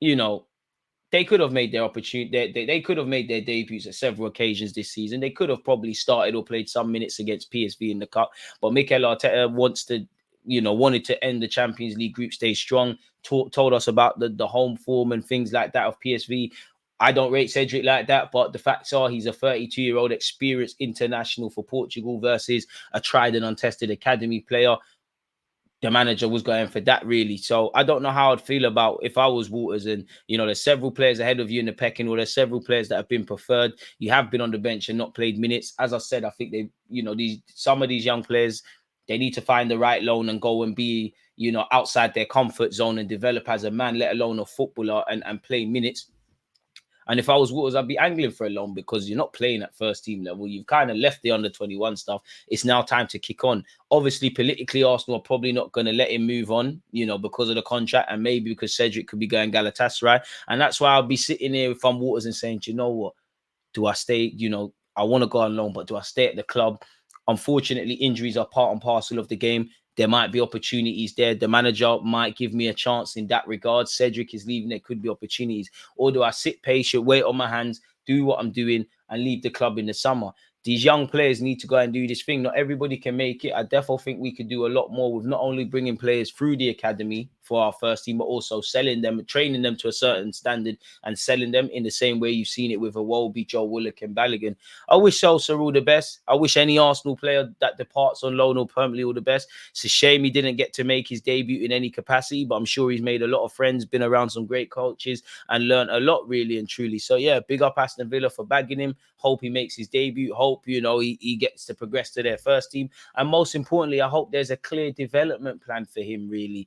you know, they could have made their opportunity. They could have made their debuts at several occasions this season. They could have probably started or played some minutes against PSV in the cup. But Mikel Arteta wanted to end the Champions League group stage strong. Told us about the home form and things like that of PSV. I don't rate Cedric like that, but the facts are he's a 32-year-old experienced international for Portugal versus a tried and untested academy player. The manager was going for that, really. So I don't know how I'd feel about if I was Waters, and there's several players ahead of you in the pecking order. There's several players that have been preferred. You have been on the bench and not played minutes. As I said, I think some of these young players, they need to find the right loan and go and be outside their comfort zone and develop as a man, let alone a footballer, and play minutes. And if I was Waters, I'd be angling for a loan, because you're not playing at first team level. You've kind of left the under 21 stuff. It's now time to kick on. Obviously, politically, Arsenal are probably not going to let him move on, because of the contract, and maybe because Cedric could be going Galatasaray. And that's why I'll be sitting here if I'm Waters and saying, you know what? Do I stay? I want to go on loan, but do I stay at the club? Unfortunately, injuries are part and parcel of the game. There might be opportunities there. The manager might give me a chance in that regard. Cedric is leaving. There could be opportunities. Or do I sit patient, wait on my hands, do what I'm doing, and leave the club in the summer? These young players need to go and do this thing. Not everybody can make it. I definitely think we could do a lot more with not only bringing players through the academy for our first team, but also selling them, training them to a certain standard and selling them in the same way you've seen it with Iwobi, Joe Willock and Balogun. I wish Sousa all the best. I wish any Arsenal player that departs on loan or permanently all the best. It's a shame he didn't get to make his debut in any capacity, but I'm sure he's made a lot of friends, been around some great coaches and learned a lot, really and truly. So yeah, big up Aston Villa for bagging him. Hope he makes his debut. Hope, he gets to progress to their first team. And most importantly, I hope there's a clear development plan for him, really.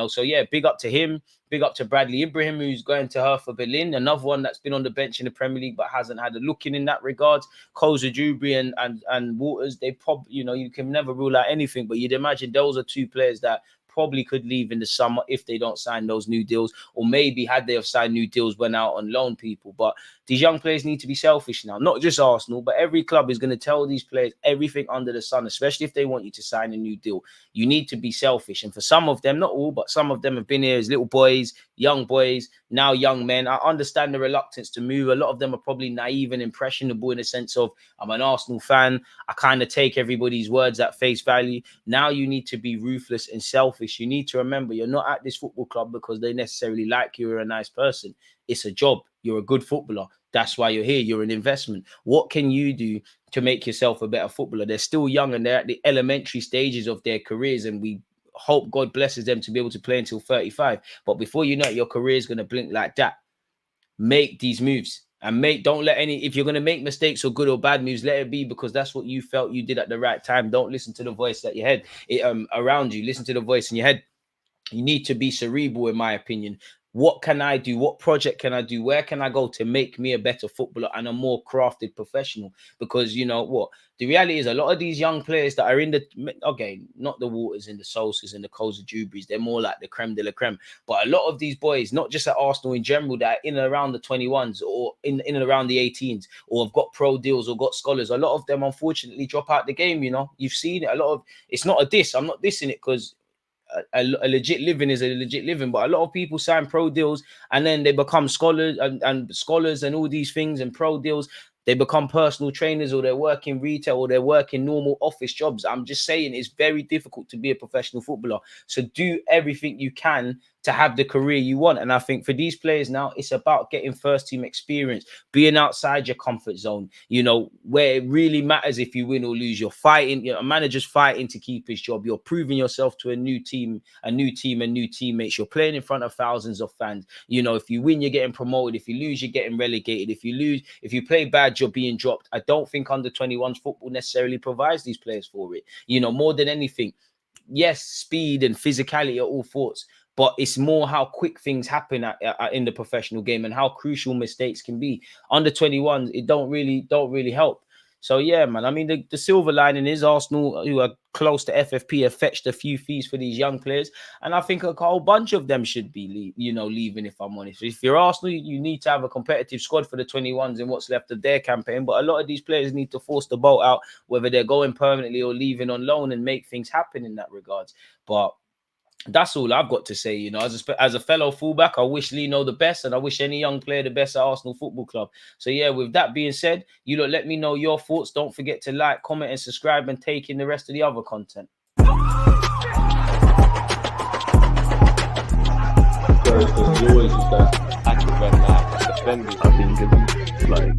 So yeah, big up to him. Big up to Bradley Ibrahim, who's going to Hertha Berlin. Another one that's been on the bench in the Premier League but hasn't had a look in that regard. Koza Jubri and Waters, they probably, you can never rule out anything, but you'd imagine those are two players that probably could leave in the summer if they don't sign those new deals, or maybe had they have signed new deals, went out on loan people. But these young players need to be selfish now. Not just Arsenal, but every club is going to tell these players everything under the sun, especially if they want you to sign a new deal. You need to be selfish. And for some of them, not all, but some of them have been here as little boys, young boys, now young men. I understand the reluctance to move. A lot of them are probably naive and impressionable in the sense of, I'm an Arsenal fan. I kind of take everybody's words at face value. Now you need to be ruthless and selfish. You need to remember you're not at this football club because they necessarily like you or a nice person. It's a job. You're a good footballer. That's why you're here. You're an investment. What can you do to make yourself a better footballer? They're still young and they're at the elementary stages of their careers, and we hope God blesses them to be able to play until 35. But before you know it, your career is going to blink like that. Make these moves. And don't let if you're going to make mistakes or good or bad moves, let it be because that's what you felt you did at the right time. Don't listen to the voice that your head around you. Listen to the voice in your head. You need to be cerebral, in my opinion. What can I do? What project can I do? Where can I go to make me a better footballer and a more crafted professional? Because you know what? The reality is a lot of these young players that are in not the Waters and the Solskjaers and the Koza Jubris, they're more like the creme de la creme. But a lot of these boys, not just at Arsenal in general, that are in and around the 21s or in and around the 18s, or have got pro deals or got scholars, a lot of them unfortunately drop out the game. You've seen it. It's not a diss. I'm not dissing it because a legit living is a legit living, but a lot of people sign pro deals and then they become scholars and scholars and all these things and pro deals. They become personal trainers, or they're working retail, or they're working normal office jobs. I'm just saying it's very difficult to be a professional footballer. So do everything you can to have the career you want. And I think for these players now, it's about getting first team experience, being outside your comfort zone, where it really matters if you win or lose. You're fighting, a manager's fighting to keep his job. You're proving yourself to a new team and new teammates. You're playing in front of thousands of fans. If you win, you're getting promoted. If you lose, you're getting relegated. If you play bad, you're being dropped. I don't think under 21s football necessarily provides these players for it. More than anything, yes, speed and physicality are all thoughts, but it's more how quick things happen in the professional game and how crucial mistakes can be. Under 21s, it don't really help. So yeah, man. I mean, the silver lining is Arsenal, who are close to FFP, have fetched a few fees for these young players, and I think a whole bunch of them should be, leaving. If I'm honest, if you're Arsenal, you need to have a competitive squad for the 21s in what's left of their campaign. But a lot of these players need to force the boat out, whether they're going permanently or leaving on loan, and make things happen in that regards. But That's all I've got to say. You know, as a fellow fullback, I wish Lino the best, and I wish any young player the best at Arsenal Football Club. So yeah, with that being said, you lot let me know your thoughts. Don't forget to like, comment, and subscribe, and take in the rest of the other content. There's always that active red light, defending. I think it's like